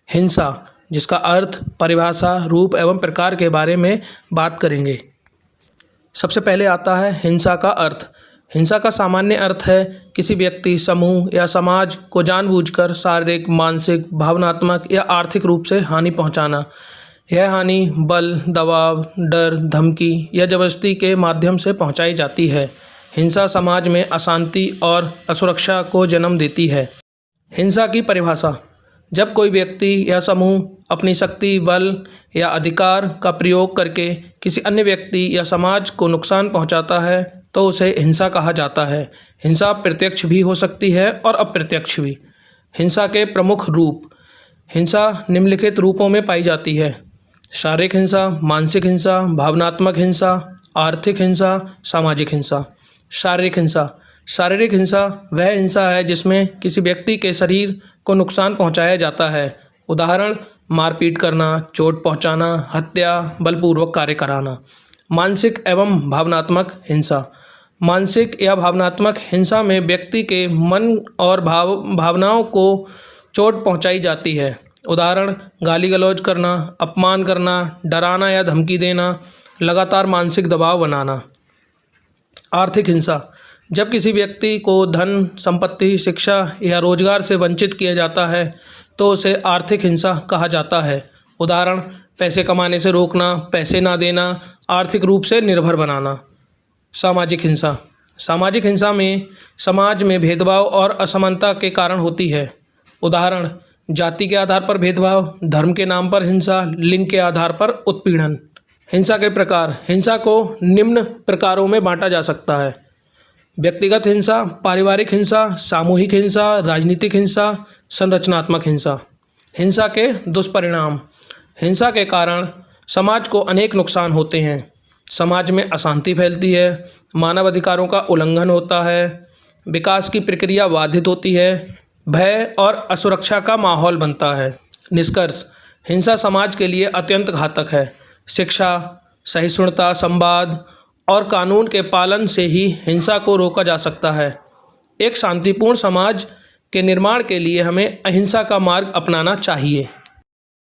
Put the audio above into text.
हिंसा, जिसका अर्थ, परिभाषा, रूप एवं प्रकार के बारे में बात करेंगे। सबसे पहले आता है हिंसा का अर्थ। हिंसा का सामान्य अर्थ है किसी व्यक्ति, समूह या समाज को जानबूझकर शारीरिक, मानसिक, भावनात्मक या आर्थिक रूप से हानि पहुंचाना। यह हानि बल, दबाव, डर, धमकी या जबरदस्ती के माध्यम से पहुंचाई जाती है। हिंसा समाज में अशांति और असुरक्षा को जन्म देती है। हिंसा की परिभाषा: जब कोई व्यक्ति या समूह अपनी शक्ति, बल या अधिकार का प्रयोग करके किसी अन्य व्यक्ति या समाज को नुकसान पहुंचाता है तो उसे हिंसा कहा जाता है। हिंसा प्रत्यक्ष भी हो सकती है और अप्रत्यक्ष भी। हिंसा के प्रमुख रूप: हिंसा निम्नलिखित रूपों में पाई जाती है: शारीरिक हिंसा, मानसिक हिंसा, भावनात्मक हिंसा, आर्थिक हिंसा, सामाजिक हिंसा। शारीरिक हिंसा: शारीरिक हिंसा वह हिंसा है जिसमें किसी व्यक्ति के शरीर को नुकसान पहुंचाया जाता है। उदाहरण: मारपीट करना, चोट पहुंचाना, हत्या, बलपूर्वक कार्य कराना। मानसिक एवं भावनात्मक हिंसा: मानसिक या भावनात्मक हिंसा में व्यक्ति के मन और भावनाओं को चोट पहुंचाई जाती है। उदाहरण: गाली गलौज करना, अपमान करना, डराना या धमकी देना, लगातार मानसिक दबाव बनाना। आर्थिक हिंसा: जब किसी व्यक्ति को धन, संपत्ति, शिक्षा या रोजगार से वंचित किया जाता है तो उसे आर्थिक हिंसा कहा जाता है। उदाहरण: पैसे कमाने से रोकना, पैसे ना देना, आर्थिक रूप से निर्भर बनाना। सामाजिक हिंसा: सामाजिक हिंसा में समाज में भेदभाव और असमानता के कारण होती है। उदाहरण: जाति के आधार पर भेदभाव, धर्म के नाम पर हिंसा, लिंग के आधार पर उत्पीड़न। हिंसा के प्रकार: हिंसा को निम्न प्रकारों में बांटा जा सकता है: व्यक्तिगत हिंसा, पारिवारिक हिंसा, सामूहिक हिंसा, राजनीतिक हिंसा, संरचनात्मक हिंसा। हिंसा के दुष्परिणाम: हिंसा के कारण समाज को अनेक नुकसान होते हैं। समाज में अशांति फैलती है, मानव अधिकारों का उल्लंघन होता है, विकास की प्रक्रिया बाधित होती है, भय और असुरक्षा का माहौल बनता है। निष्कर्ष: हिंसा समाज के लिए अत्यंत घातक है। शिक्षा, सहिष्णुता, संवाद और कानून के पालन से ही हिंसा को रोका जा सकता है। एक शांतिपूर्ण समाज के निर्माण के लिए हमें अहिंसा का मार्ग अपनाना चाहिए।